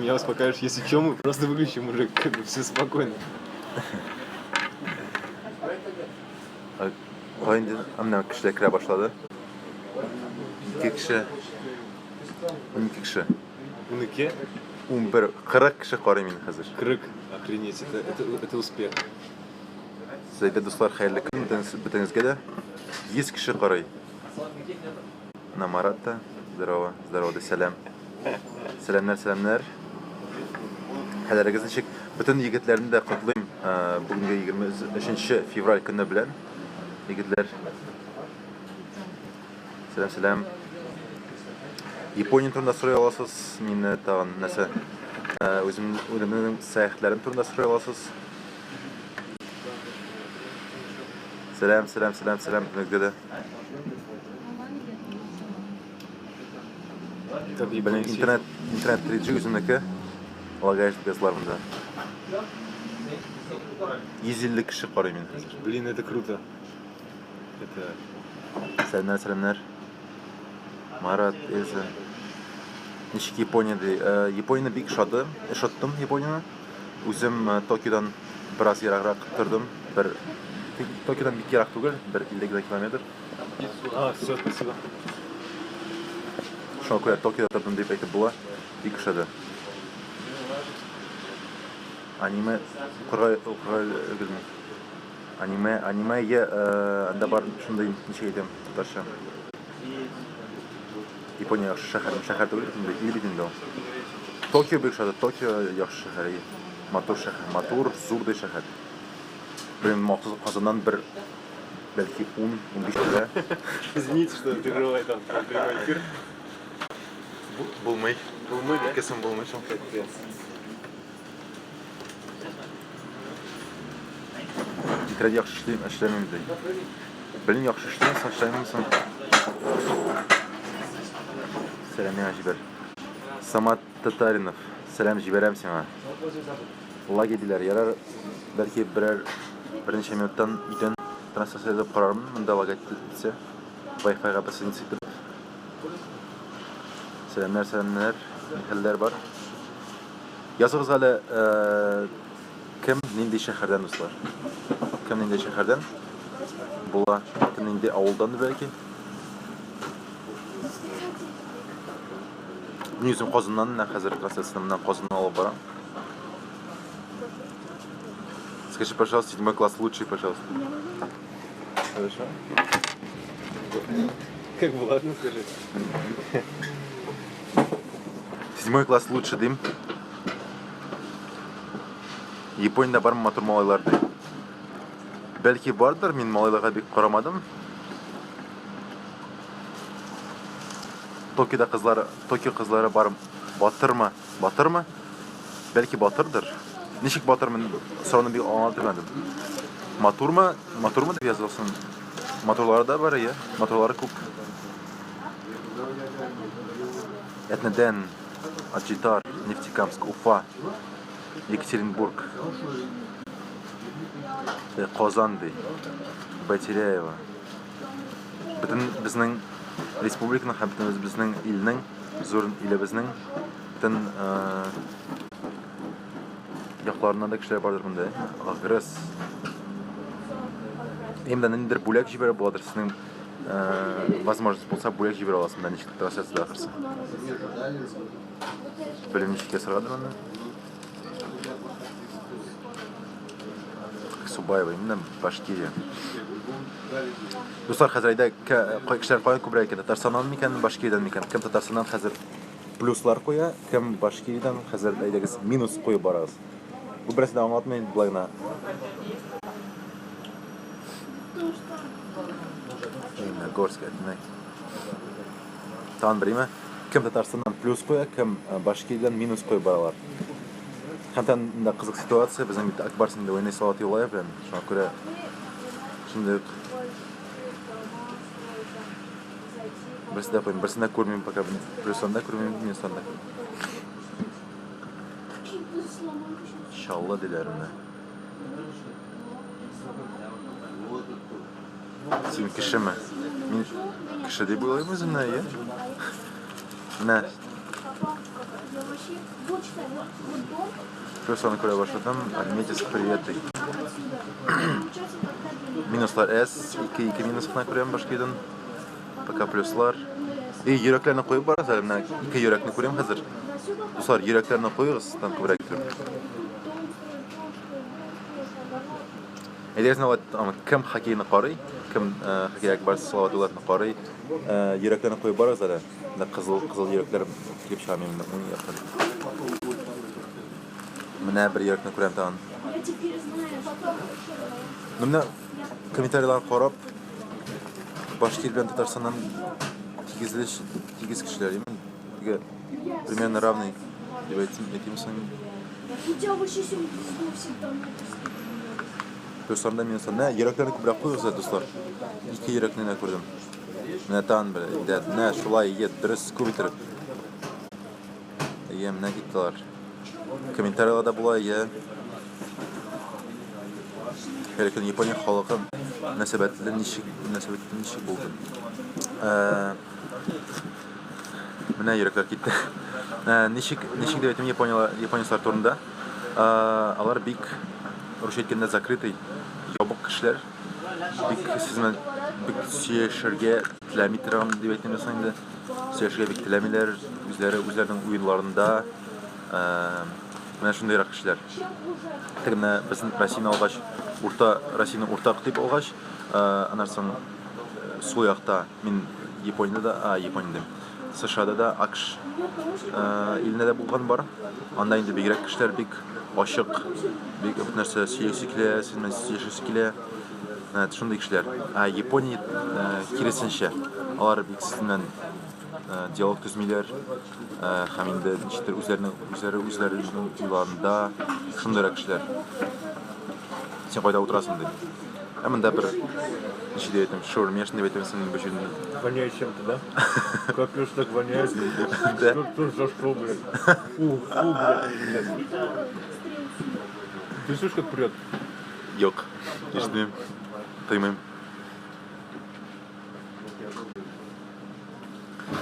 меня успокаиваешь, если что, мы просто выключим уже, как бы все спокойно. Oyuncu amına kişiler kire başladı. 2 kişi, 12 kişi. 12? 11, 40 kişi qarayım hazır. 40. Охренеть, это успех. Sizde dostlar hayırlı gün, bütünüzge de 100 kişi qaray. Namarat da, здорово, здорово da selam. Selamlar. Halarınız için bütün yigitlerini de kutlayayım. Bugün 23 fevral günü bilen. Yigitler. Selam. Yaponiya turunda soruyor olasınız. Meni tağın nese? Özümün seyahatlerim turunda soruyor olasınız. Selam. Bütünüzge de. Benim internet tirici özümdeki Лагаешься славно. 150 kişi qarayım hazır. Блин, это круто. Это... Selamlar. Marat, Elsa. Nişik Yaponiyada. Yaponiyada bir şadım Yaponiyada. Özüm Tokyo'dan biraz yaraqroq turdim. Tokyo'dan bir yaraq tugul, 50 kilometr. Все, спасибо. Şuna ko'ra Tokyo'da turdim deb aytib bo'la. Bir kishida. Anime Animeye anda бар шундай ничек әйтәм татарча. Япония яхшы шәһәр түгел, ил бит инде ул. Токио бик шәһәр, Токио яхшы шәһәр. Матур, зур ди шәһәр. Бер махсус Казаннан бер бәлки 10-15 килә. Извините, что прерываю там прямой эфир. Булмый, да? Кесем булмый шул. Интернет яхшы эшләмим ди. Белин яхшы эшләмисең. Selam ya Jiber. Samat Tatarinov. Selam Jiberem sana. Allah gediler yarar. Belki birinci minuttan iten translasiya edip kararım. Mında vagat etse. Wi-Fi'ga basın siktir. Selamlar. Mihəller var. Yazığız hala kim nindi şəhərdən dostlar? Kim nindi şəhərdən? Bula nindi avuldandır belki. Yüzüm Qozundan, hazır классından Qozundan alıb baram. Скажи, пожалуйста, 7 класс лучший, пожалуйста. Хорошо. Как бы ладно, скажи. 7 класс лучший дейм. Японияда бар матур малайлар дейм. Belki vardır, men малайларға бек қарамадым. Tokyo kızları бар Batır mı? Belki batırdır. Nişik batır mı? Sorunu bir anlatamadım. Matur mu diye yazılsın. Maturları da var ya. Maturları çok. Etneden, Acitar, Neftekamsk, Ufa, Екатеринбург, Qozon'di, Batirayeva. Bütün bizning respublikaning ham bizning ilning zo'r ilibizning bütün yoqlaridan da kishilar bordir bunda. Agres. Endi nimadir bo'lak jiberib bo'ladir. Sizning возможность bo'lsa bo'lak jibera olasiz. Bundan nechta translyatsiya oxirsa. Bilimchiga so'radi bunda. Subayeва, именно Башкирия. Dostlar, hazırda kişiler qo'yan ko'proq ekan. Tatarsandan mikan, Bashkiriyadan mikan. Kim Tatarsandan hozir pluslar qo'ya, kim Bashkiriyadan hozir aydagiz minus qo'yib borasiz. Bu bilasida anlatmayman blogna. Именно Горская, demak. Tan birimi? Kim Tatarsandan plus qo'ya, kim Bashkiriyadan minus qo'yib boralar. Hatta da qiziq situatsiya bizning bitta Akbarsingda o'ynay soat yo'layapti. Shunga ko'ra shunday birsida ko'rmayman пока plusda ko'rmayman, minusda. Inshaalloh dilarimda. Sen kishimi? Men kishi deb o'ylayman o'zimni, ya. Na. Плюсlarını koymaya başladım. Metis приятный. Minuslar S, 2 minus falan koyuyorum başkaydın. Пока плюслар. Yüreklerine koyup var zaten. 2 yürekini koyuyorum hazır. Dostlar yüreklerine koyuyoruz. Tam kıvrak diyorum. Edesin ama kim hakeyini qarый, kim hakey akbar salavatlarını qarый, yüreklerine koyup var zaten. Kızıl yüreklerim kelip çıkamıyorum onu yaptım. Mene bir yürekini koyuyorum tamam. Mene komentariylar qarab başka ben Tatarstan'dan 8 kişiler yemin. Примерно равный. Этим самым. Dostlarımdan minuslar. Ne? Yüreklerini kubrak koyuyorsa dostlar. 2 yüreklerini ne koydum. Ne tan böyle. Ne şulay yet. Dürüst kubitir. Yem ne gittiler. Komentariylarda bulay ya. Herkesin Japonya halkı münasebetli nişik buldu. Mene yürekler gitti. Nişik devetim Japonya turunda. Alar big Rushetkinde закрытый yobuk kişiler. Big sizmen big siyişerge kilometram devetim sanki siyişerge big kilamiler üzerlerinin uyularında. Mene şunday kişiler. Tırna bizim Rusya'nın algaç Rusya'nın ortak tip algaç. Anarsan Soyakta min Japonya'da Japonya'da SSH'da da AQSh ilinde de bulgan var. Anda indi bigrak kişiler big aşık, big bir narsa siyasi kile, siyasi kile. Şunday kişiler. Japonya kirisinçe. Alar big sizinle diyalog tüzmeyler. Hem indi işte üzerlerinin uyularında şunday kişiler. Sen koyda oturasın dedi. Hemen de bir şey dedim, şurmiyasın dedim senin başın. Воняет чем-то, да? Как уж так воняет. Да. Что за что, блядь? Фу, блядь. Ты слышишь, как прет? Yok. İşte duymayayım.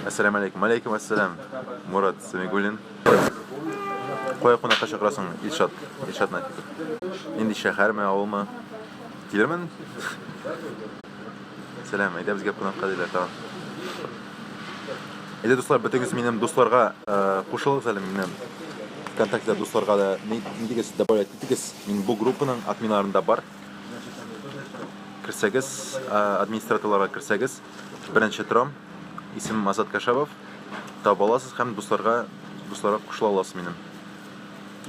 Esselamu aleyküm. Aleyküm esselam. Murat Semigulin. Koya kona kaşıkrasın İlşat Natif. İndi şehir mi, ağıl mı? Gelirmen? Selam, ayda bizga qonaqqa deylar, tamam. Endi do'stlar, bittagisi mening do'stlarga qo'shilib salim mening kontaktda do'stlarga da nega добавлять etdingiz? Men bu gruppaning adminlarida bor. Kirsangiz, administratorlarga kirsangiz, birinchi turam, ismim Azat Kashabov. Topa olasiz ham do'stlarga qo'shila olasiz mening.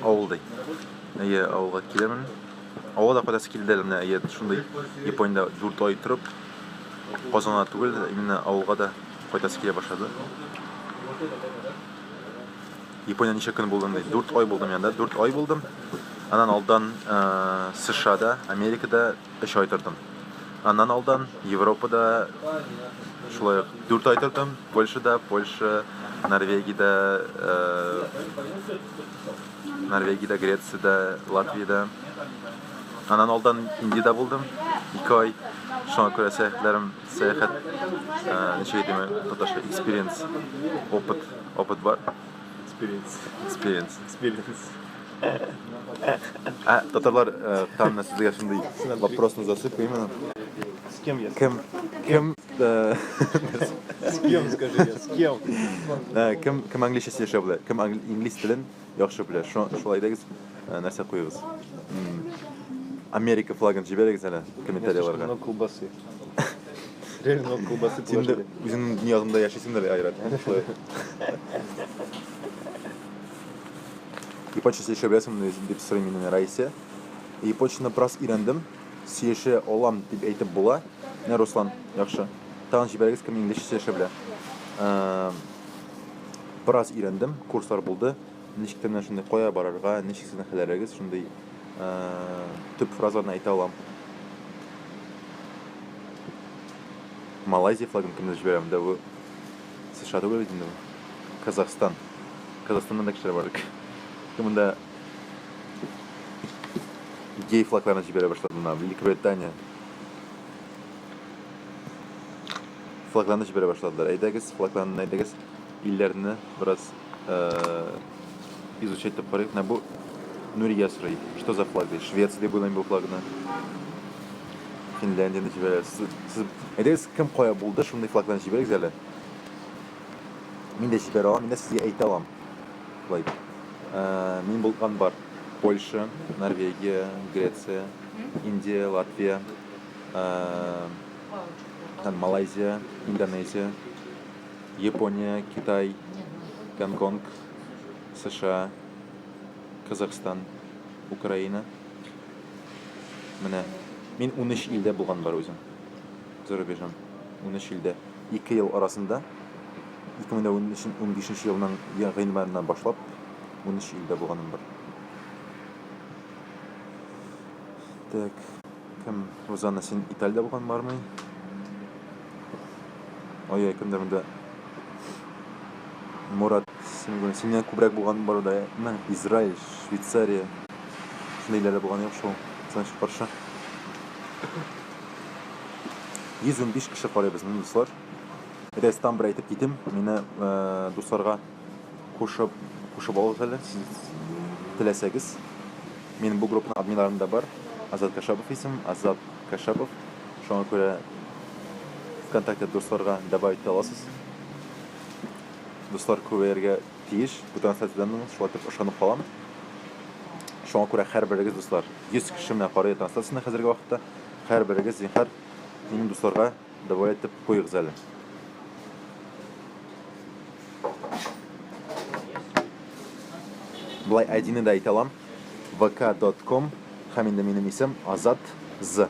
Avulda. Avulga kelaman. Avulda qadasi keldilar, shunday Yaponiyada 4 oy turib Qozonga tugul, именно avulga da qaytasi kela boshladi. Yaponiya necha kun bo'ldim deydi. 4 oy bo'ldim yanda, 4 oy bo'ldim. Andan oldin SSH'da, Amerikada 3 oy turdim. Andan oldin Yevropada shulay 4 oy turdim. Polshada, Norvegiyada, Gretsiyada, Latviyada. Andan oldin Indiyada bo'ldim. 2 oy. Şuna göre seyahat neçe diyeyim, Tatarcha experience, opıt var. Experience. Tatarlar tam sizga shunday вопросni засыпаем. С кем я? Kim С кем, скажи я, с кем? kim anglishcha сөйлешә белә, kim ingliz tilin yaxshi белә. Шулай дигез нәрсә куйыгыз. Amerika flagını жиберегез әле комментарийларга. Много колбасы. Реально много колбасы Син дә положили. үзеңнең дөньяңда яшисеңдер айрат. Японча сөйләшә беләсеңме дип сорый миннән Раиса. Япончаны бераз өйрәндем. Сөйләшә алам дип әйтеп була. Менә Руслан яхшы. Тагын җибәрегез кем инглиш сөйләшә белә. Бераз өйрәндем, курслар булды. Ничек тенә шундый кая барырга, ничек сезне хәлләрегез шундый tüp frazlarını ayta alam. Malezya flagını kimde жиберәм дә bu SSH'da böyle dinle bu. Kazakistan. Kazakistan'dan da kişiler vardık. Kimde gay flaglarını жиберә başladılar. Великобритания. Flaglarını жиберә başladılar. Әйдәгез, flaglarını әйдәгез илләрне biraz изучать топоры. На бу Нурия сұрайды. Что за флаг дейді? Швеция деп ойлаймын бұл флагына. Финляндияны жібереді. Сіз әйтеңіз кім қоя болды шындай флагтан жіберіңіз әлі. Мен де жібере аламын, мен де сізге айта аламын. Былай. Мен болған бар. Польша, Норвегия, Греция, Индия, Латвия, Малайзия, Индонезия, Япония, Китай, Гонконг, США, Казахстан, Украина. Менә мен 13 илдә булган бар үзем. Зарубежан. 13 илдә. 2 ел арасында 2015 елның январеннан башлап 13 илдә булганым бар. Так, кем Розанна сен Италиядә булган бармы? Ой, кемдә Мурат, сеннән күбрәк булган бар да, Израиль, Швейцария. Шундыйларда булган юк шул. Значит, каршы. 115 кеше карый безнең дуслар. Рестан бер әйтеп китим, мине дусларга кушып алып әле, сез теләсәгез. Минем бу группаның админларында бар. Азат Кашапов исем, Азат Кашапов. Шуңа күрә ВКонтакте дусларга добавить аласыз. Дуслар күрергә тиеш, бу трансляциядан шулай дип ышанып калам. Шуңа күрә һәрберегез дуслар 100 кеше менә карый трансляцияны хәзерге вакытта. Һәрберегез зинһар минем дусларга добавить итеп куйыгыз әле. Былай айдины да әйтә алам. vk.com һәм инде минем исем Азат З.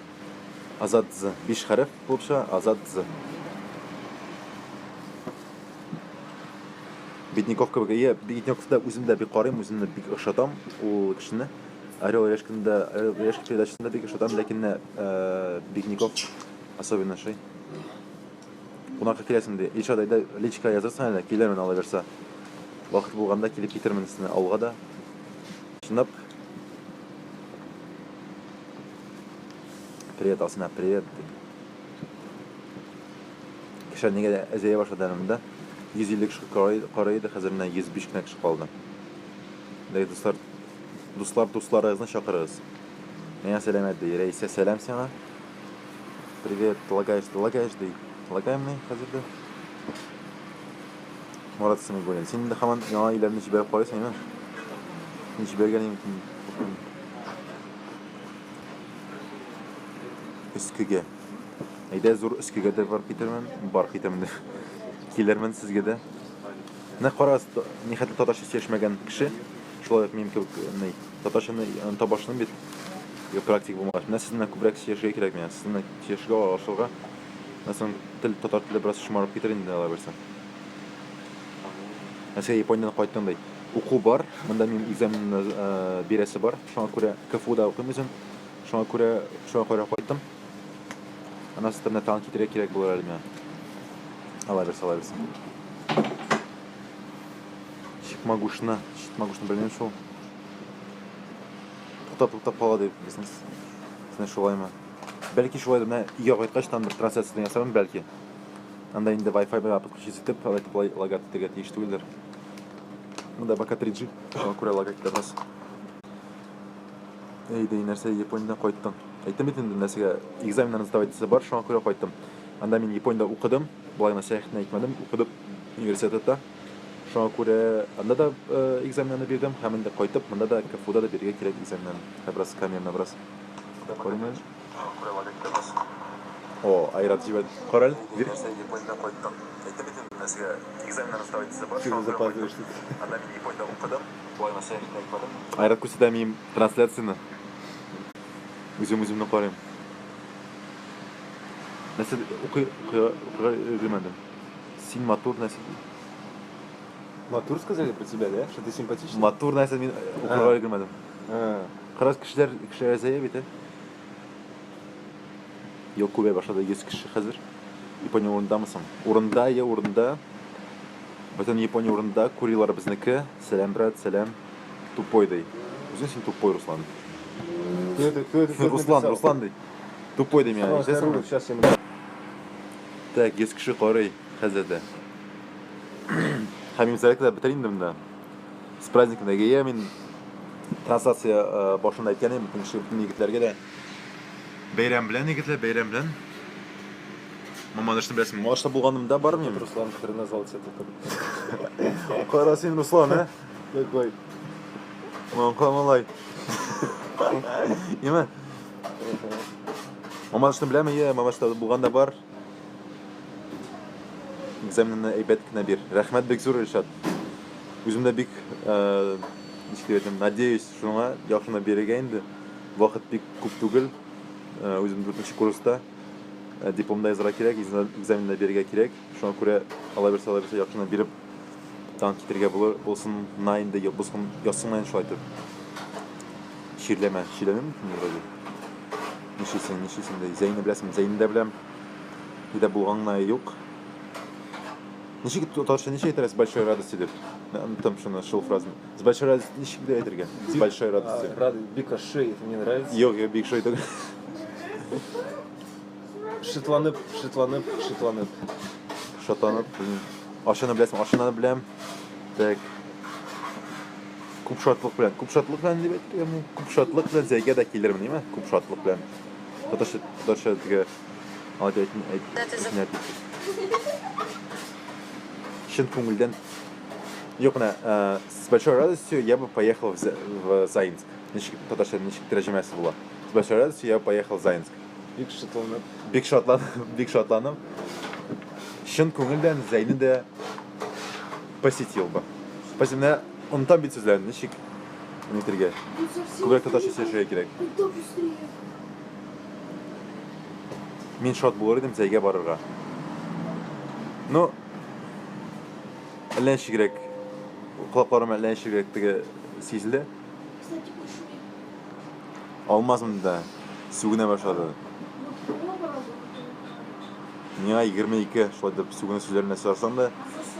Азат З. 5 хәреф булса Азат З. Битниковта үземдә бик карыйм, үземне бик ошатам ул кешене. Орел и Решка передачасында бик ошатам, ләкин Битников особенно шей. Кунакка киләсем ди. Ишадайда личка язарсың әле, килермен ала берсә. Вакыт булганда килеп китермен сине алга да. Чынлап. Привет, Асна, привет. Кеше нигә әзәя башлады әлемдә. 150 кеше карайды, хәзер менә 105 кенә кеше калды. Ләкин дусларыгызны чакырыгыз. Миңа сәламәт ди. Рәисә, сәлам сиңа. Привет, лагаешь ди. Лагаймы хәзердә. Мурат Сәмигуллин. Син дә һаман яңа иләрне җибәреп карыйсың, әйме? Мин җибәргән идем. Өскегә. Әйдә зур өскегә дә бар китермен. Килермен сезгә дә. Менә карагыз, нихәтле татарча сөйләшмәгән кеше, шулай ук мин кебек, татарчаны табашның бит. Практик булмагач, менә сезнең күбрәк сөйләшергә кирәк миңа. Сезнең сөйләшергә ашырга. Мәсәлән, татар теле бераз шомарып китер инде ала берсә. Мәсәлән, Япониядән кайттым ди. Уку бар, монда мин экзаменны бирәсе бар. Шуңа күрә КФУда укыйм үзем. Шуңа күрә кайттым. Ана системны тан китерә кирәк булыр әле миңа. Ала берсә. Чикмагушна белмәм шул. Туктап кала дип бисез. Сез шулаймы? Бәлки шулай да менә өйгә кайткачтан бер трансляция ясармын бәлки. Анда инде Wi-Fi белән подключить итеп, лагат итәргә тиеш түгелдер. Монда пока 3G, шуңа күрә лагат китәбез. Әйдә, нәрсә Япониядән кайттым. Әйтәм бит инде нәрсәгә экзаменнан сдавать бар, шуңа күрә кайттым. Анда мин Япониядә укыдым, булайна сәяхәтне әйтмәдем, укыдым университетта. Шуңа күрә анда да экзаменнарны бирдем, һәм инде кайтып, монда да КФУда да бирергә кирәк экзаменнарны. Хәбрас камерна бераз. Күрәмәс. Күрә лагат китәбез. О, Айрат җибәр. Карал, бир. Япониядән кайттым. Әйтәм бит инде нәрсәгә экзаменнарны сдавать бар, шуңа күрә кайттым. Анда мин Япониядә укыдым, булайна сәяхәтне әйтмәдем. Айрат күрсәтә мин трансляцияны. Үземне карыйм. Нәрсә укыймадым. Син матур нәрсә. Матур сказали про тебя, да? Что ты симпатичный? Матур нәрсә мин укырга өлгермәдем. Карас кешеләр әзәя бит. Юк, күбәй башлады 100 кеше хәзер. Япония урындамысың? Урында. Бөтен Япония урында курилар безнеке. Сәлам, брат, сәлам. Тупой ди. Үзең син тупой, Руслан. Руслан ди. Тупой ди миңа. Сейчас я... Так, 100 кеше карый хәзердә. Хәмим Сәрәк тә бетер инде монда. С праздником я мен трансляция башында aytgan edim bütün yigitlarga da. Bayram bilan yigitlar, bayram bilan. Мамадышты білесің, Мамадышта болғанымда бар мен? Руслан, который назвал себя тут. Қара сен Руслан, а? Какой? Маңқа малай. Еме? Мамадышты білемін, Мамадышта болғанда бар. Экзаменіне әйбәт кінә бер. Рәхмәт бек зор Ришат. Өзімді бек, надеюсь, шуңа яқшына береге енді. Вақыт бек көп түгіл. Өзім 4-ші курста. Дипломда yazıra керек, экзаменда берге керек. Шуңа күрә ала берсе яқшына беріп таң кетерге болсын найынды, болсын ясыңнайын шулай айтып. Ширлеме мүмкін вроде. Нешесің де. Зәйінді білесің, Зәйінді де білем. Еде болғанына yok. Неше етер с большой радостью деп? Там шуны шыл фразын. С большой радостью неше де етерген? С большой радостью. Бика шей, это мне нравится. Yok, бик шой так. Шытланып. Шатланып, ашаны білесің, ашаны білем. Так. Күп шатлық білем деп айтты. Күп шатлық білем зәйге де келермін, дейме? Күп шатлық білем. Татарша деге алады айтын. Шын көңілден. Yok, с большой радостью я бы поехал в Заинск. Татарша нешік тірәжемесі была. С большой радостью я бы поехал в Заинск. Бик шатланып. Шын көңілден Зәйні де посетил бы. Посетил, ұнытам бит сөздерін, нешік нетерге. Көбірек татарша сөйлеуге керек. Мен шат болар едім Зәйге барырға. Ну, әлләнші керек. Құлақларым әлләнші керектігі сезілді. Алмазым да сүгіне башады. Миңа 22 шулай деп сүгіне сөздеріне сұрасам да,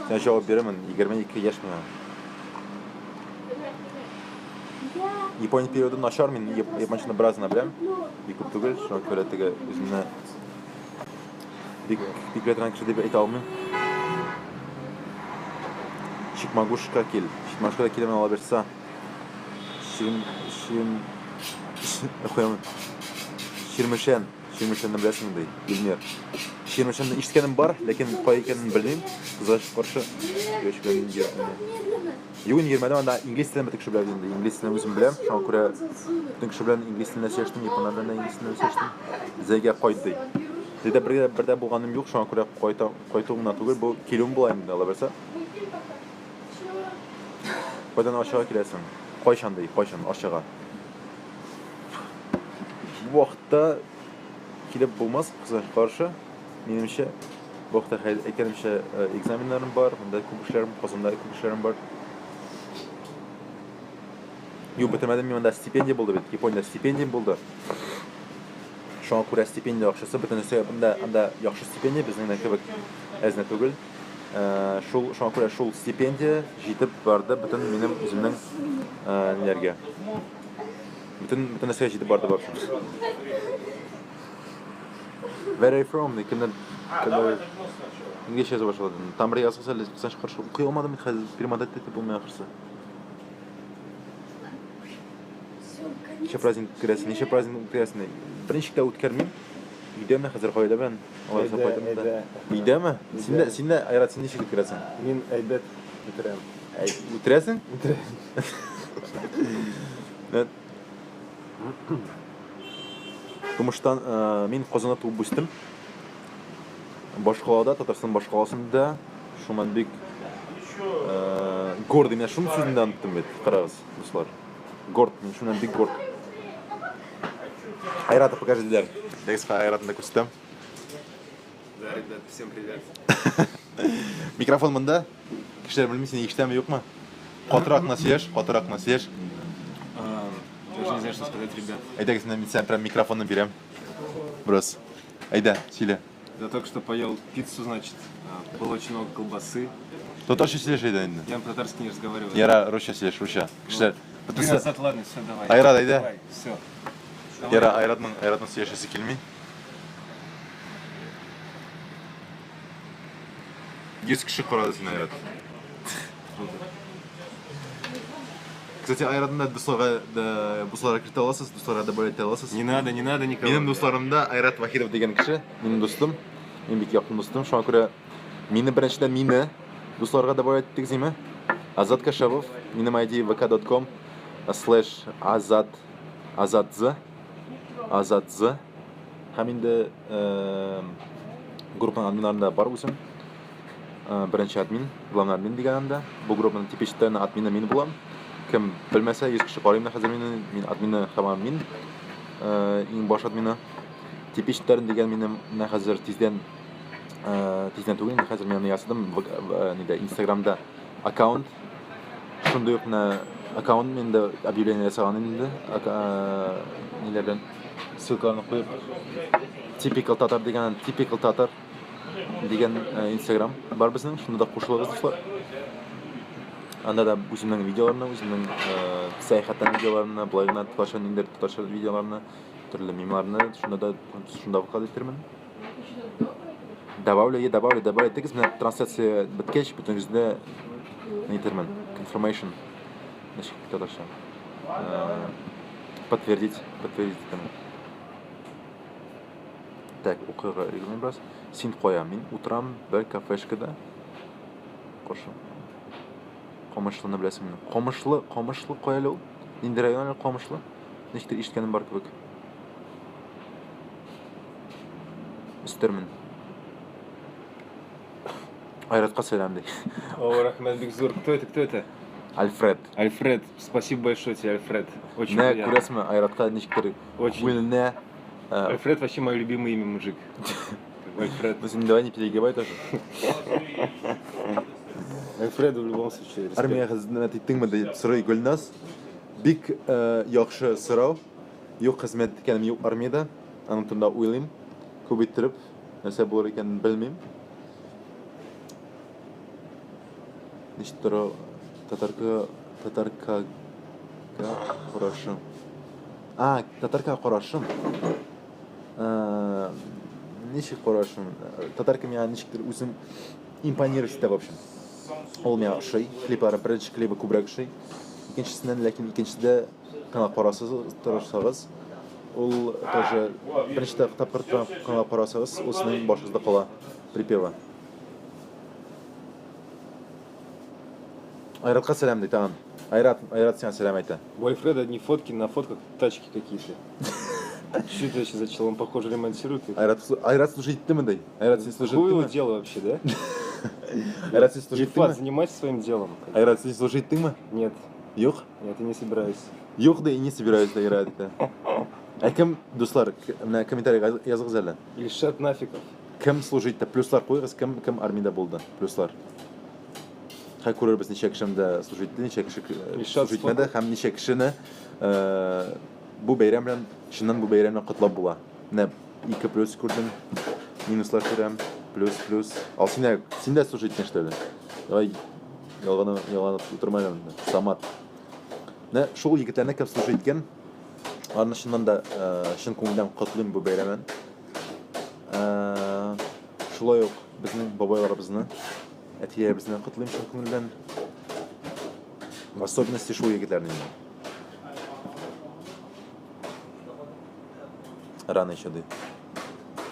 сен жауап беремін, 22 яш миңа. Япония периоды нашар, мен японшыны біразына білем. Бик көп түгел, шуңа көрә теге өзімне бик ветеран кіші деп айта алмайм. Шикмагушқа кел. Шикмагушқа келемен ала берса. Ширмешенді білесің дей, Елмер. Ширмешенді іштікенім бар, ләкин қай екенін білмейм. Қызғаш қаршы. Югін ермәдім, анда инглиз тілін бітік шүбілер деймді. Инглиз тілін өзім білем. Шуңа күрә бүтін кіші білен инглиз тіліне сештім, японардан да инглиз тіліне сештім. Зәйге қойды дей. Зәйде бірде болғаным жоқ, шуңа күрә қойтуымна түгіл, бұл келуім болайым ала берсе. Қойдан ашыға келесің. Қойшан ашыға. Вақытта келіп болмас, қызғаш қаршы. Менімше, вақытта әкелімше экзаменлерім бар, мұнда көпішлерім, қосында көпішлерім бар. Бітірмәдім, мен мұнда стипендия болды бет, Японияда стипендия болды. Шуңа күрә стипендия ақшысы, бүтін өсе анда яқшы стипендия, біздің көбік әзіне түгіл. Шуңа күрә шул стипендия жетіп барды бүтін менің өзімнің нелерге. Бүтін өсе жетіп барды бар. Where are you from? Кімдер İngilizce yazı başladın. Там бір yazғысы әлі қысан шығаршы. Оқи алмадым, перемадат етіп болмай ақырсы. Неше праздник кіресін? Біріншікті өткермейм. Үйдеме қазір қойда бән? Үйдеме? Сенде Айрат, сен нешекті кіресің? Мен әйбәт бітірем. Өтіресің? Потому что мен Қазанда туып өстім. Башқалада, Татарстан башқаласында шуман бек гордый. Мен шум сөзінде анттым бет, қарағыз, достар. Горд, мен шуман бек горд. Айрата покажи дилер. Дегізға Айратында көстім. Да, ребят, всем привет. Микрофон мұнда. Кішілер білмейсің, ешітәмі yok ма? Қатырақына сеш. Я уже не знаю, что сказать, ребят. Айда, мен сен прям микрофонны берем. Брос. Айда, силе. Я только что поел пиццу, значит, было очень много колбасы. Татарша силеш айда енді. Я по-татарски не разговариваю. Яра, Руша силеш, Руша. Кішілер. Ладно, все, давай. Айрат, айда. Давай, все. Яра, Айратның силешесі келмей. Ес кіші қорады сен Айрат. Кстати, айратында дусларға кірте аласыз, дусларға добавлять аласыз. Не надо никого. Менің дусларымда Айрат Вахидов деген кіші, менің достым, мен бек яқтым достым. Шоңа көре біріншіден мені дусларға добавлять тегізеймі. Азат Кашабов, менің ID vk.com/azadz. Һәм енді группаның админларында бар өзім. Бірінші админ, главный админ деген анда. Бұл группаның типичтерінің админы мен болам. Кім білмесе, ешкіші қараймын қазір мен админы хамам мен. Ең баш админы. Типичтерін деген менің қазір тизден түгін, қазір мен ясыдым Инстаграмда аккаунт. Шындай өкіні аккаунт менде объявление жасаған енді. Нелерден ссылкаларını қойып. Typical Tatar деген Инстаграм бар біздің. Шында да қошылығыз достар. Анда да өзімнің видеоларына, өзімнің саяхаттан видеоларына, блогына, тұташы видеоларына, түрлі мемларына, шында да выққады етермін. Добавлю. Тегіз мені трансляция біткеш, бүтін жүзінде нетермін. Confirmation. Нешік татарша. Подтвердить етермін. Так, оқиға регламент біраз. Сен қоя, мен отырам бір кафешкада. Қошы. Қомышлыны білесің мені. Қомышлы қоялы ол. Ненде район қомышлы? Нешіктер ештікенім бар көбік. Үстермін. Айратқа сәлем дей. О, Рахмет Бекзур, кто это? Альфред, спасибо большое тебе, Альфред. Очень приятно. Көресің ме, Айратқа нешіктер өліне. Альфред вообще мое любимое имя, мужик. Альфред. Ну, давай не перегибай тоже. Альфреду в любом случае. Армия қызметі теңмі де сұрай гүлнас. Бик яқшы сұрау. Yok қызмет екенім yok армияда. Аның тұрында ойлайым. Көбейттіріп, нәрсе болар екенін білмеймін. Нешті татаркаға құрашым. Татаркаға құрашым. Нешік құрашым. Татарка меня нешіктер өзім импонировать, в общем. Ол меня шей, клиплары бірінші клипі көбірек шей. Екіншісінде канал қарасыңыз. Ол тоже бірінші тапқыр канал қарасыңыз, осының башыңызда қала припева. Айратқа сәлем дейді, ағам. Айрат сен сәлем айта. У Альфреда одни фотки, на фотках тачки какие-то. Что это вообще за чел? Он, похоже, ремонтирует. Айрат служить-то мы дай. Какое его дело вообще, да? Айрат служить-то мы? Занимайся своим делом. Айрат служить-то мы? Нет. Yok? Нет, я не собираюсь. Yok da не собираюсь да Айрат. Кім, достар, мына комментарийға yazыңыз әлі. Ильшат Нафиков. Кім служить-то? Плюслар қойыңыз, кім армияда болды? Плюслар. Қай көрербіз неше кішімді служить-ті, неше кіші служить-меді, һәм неше кішіні бұл бәйрәмлен, шыннан бұл бәйрәмлен құтлап бұла. Міне 2 плюс көрдім, минуслар көрем, плюс. Ал сен де служить-тен штөлі. Давай, ялғаны отырмайым. Самат. Шол егітлеріне кәп служить-кен, арны шыннан да шын көңілден құтлым бұл бәйрәмен. Шулай оқ біздің бабайларымызны, әтиелерімізді құтлым шын көңілден. В особенности шол егітлеріне. Рано еще, да.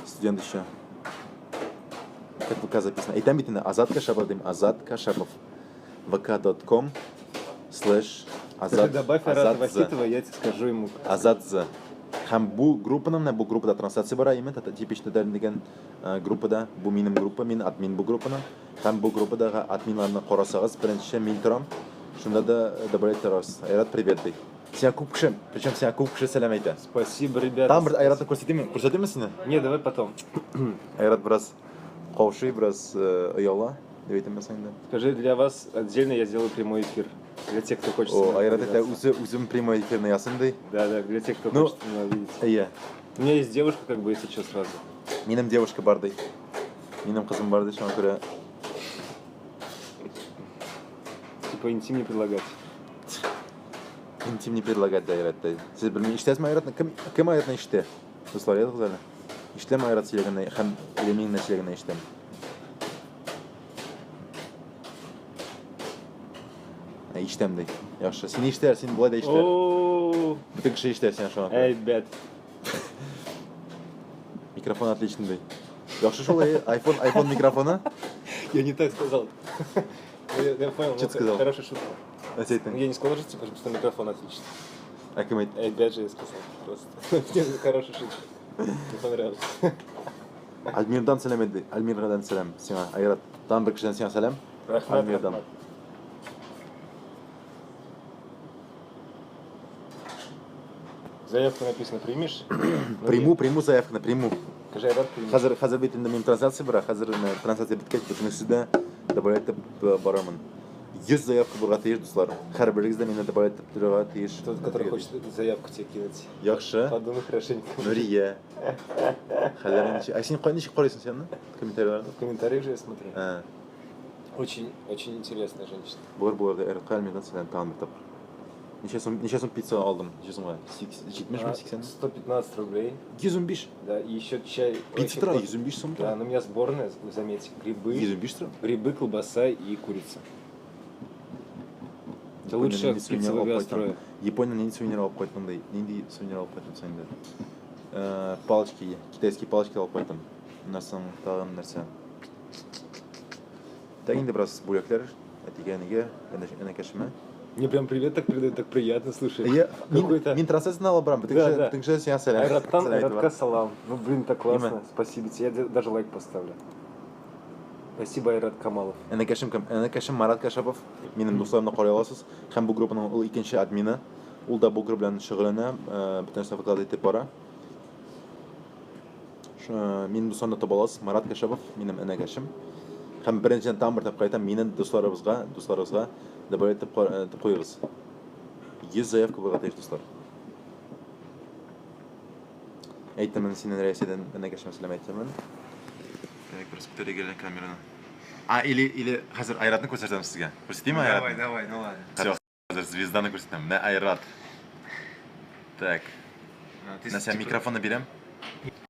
Студент еще. Как ВК записано. И там битина Азат Кашабов, Азат Кашабов. vk.com/Азат. Добавь Айрата Вахитова, я тебе скажу ему. Азатза. Һәм бұл группада трансляция бара именно, типичный деген группада, бұл менің группа, мен админ бұл группаны. Һәм бұл группадағы админларны қарасағыз, бірінші мен тұрам. Шында да добавлять тарас. Айрат, привет дей. Сен көп кіші, причем сен көп кіші сәлем айта. Спасибо, ребята. Там бір Айратны көрсетемін сені? Не, давай потом. Айрат біраз қаушы, біраз ұяла. Скажи, для вас отдельно я сделаю прямой эфир. Для тех, кто хочет. О, Айрат, это өзім прямой эфирный ясындай. Да, для тех, кто хочет меня увидеть. Иә. У меня есть девушка, как бы, если что, сразу. Менің девушка барды. Менің қызым барды, шоң көре. Типа интим не предлагать. Интим не предлагать, да, Айрат. Сіз білмей, іштесіз ма Айратны? Кім Айратны іште? Достар, еді қызары? Іште ма Айрат селегіні, һәм елемейін селегіні іштем? Иштем дейді. Яхшы. Сен иштер, сен былай да иштер. О, Бүтін кіші иштер сен шоң. эй, бет. Микрофон отличный дейді. Яхшы шол iPhone микрофоны. Я не так сказал. Я понял. Что ты сказал? Хорошая шутка. Әсеттің. Я не сказал, что микрофон отличный. Әкім айт. Эй, бет же я сказал. Просто. Мне хорошая шутка. Мне понравилось. Альмирдан сәлем еді. Альмирдан сәлем. Сеңа айрат. Дан бір кішіден сеңа сәлем. Альмирдан. Заявку написано, примешь? Приму заявканы, приму. Скажи, я рад примешь. Қазір бетінде мен трансляция бар, қазір трансляция біткет, бүтін сізді добавляйтып барамын. 100 заявка бұрға тиіш, достар. Әр біріңізді мені добавляйтып тұрға тиіш. Тот, который хочет заявку тебе кинуть. Яхшы. Подумай хорошенько. Нұрия. Хәлерін неше. Сен неше қарайсың сені? Комментарийларда? В комментариях же я смотрю. Ә. Очень интересная женщина. Бұлар РК Альмирдан сәлем тағын бір тапыр. Неше сом пицца алдым? Неше сомға? 70 ме 80? 115 рублей. 115. Да, и еще чай. Пицца тұра 115 сом Да, тұра. но у меня сборная, вы заметите, грибы. 115 тұра. Грибы, колбаса и курица. Это лучше пиццевого гастроя. Япониядан нендей сувенир алып қойдым, нендей сувенир алып қойдым сенде. Палочки, китайский палочки алып қойдым. Нәрсен, тағын нәрсе. Так енді біраз бөлектер, әтегенеге, әнекешіме. Мне прям привет так передают, так приятно, слушай. Мен трансляцияны алып барам, бүтін же сен сәлем. Айратка салам. Ну, блин, так классно. Имя? Спасибо тебе. Я даже лайк поставлю. Спасибо, Айрат Камалов. Әнекешім кім? Әнекешім Марат Кашапов. Менің достарымды қарай аласыз. Һәм бұл группаның ол икенче админы. Ул да бұл группа белән шөгыльләнә, бүтән сафатлар итеп бара. Минем достарымны таба аласыз. Марат Кашапов, минем әнекешім. Һәм беренчедән там бер тапкыр әйтәм, минем дусларыбызга добавить итеп куегыз. 100 заявка булырга тиеш, дуслар. Әйттем мен синең рәисәдән әнекешемә сәлам әйтәмен. Просто перегелен камераны. Или хәзер Айратны күрсәтәм сезгә. Күрсәтимме Айратны? Давай, ну ладно. Всё, хәзер звезданы күрсәтәм. Менә Айрат. Так. Нәрсә микрофонны бирәм?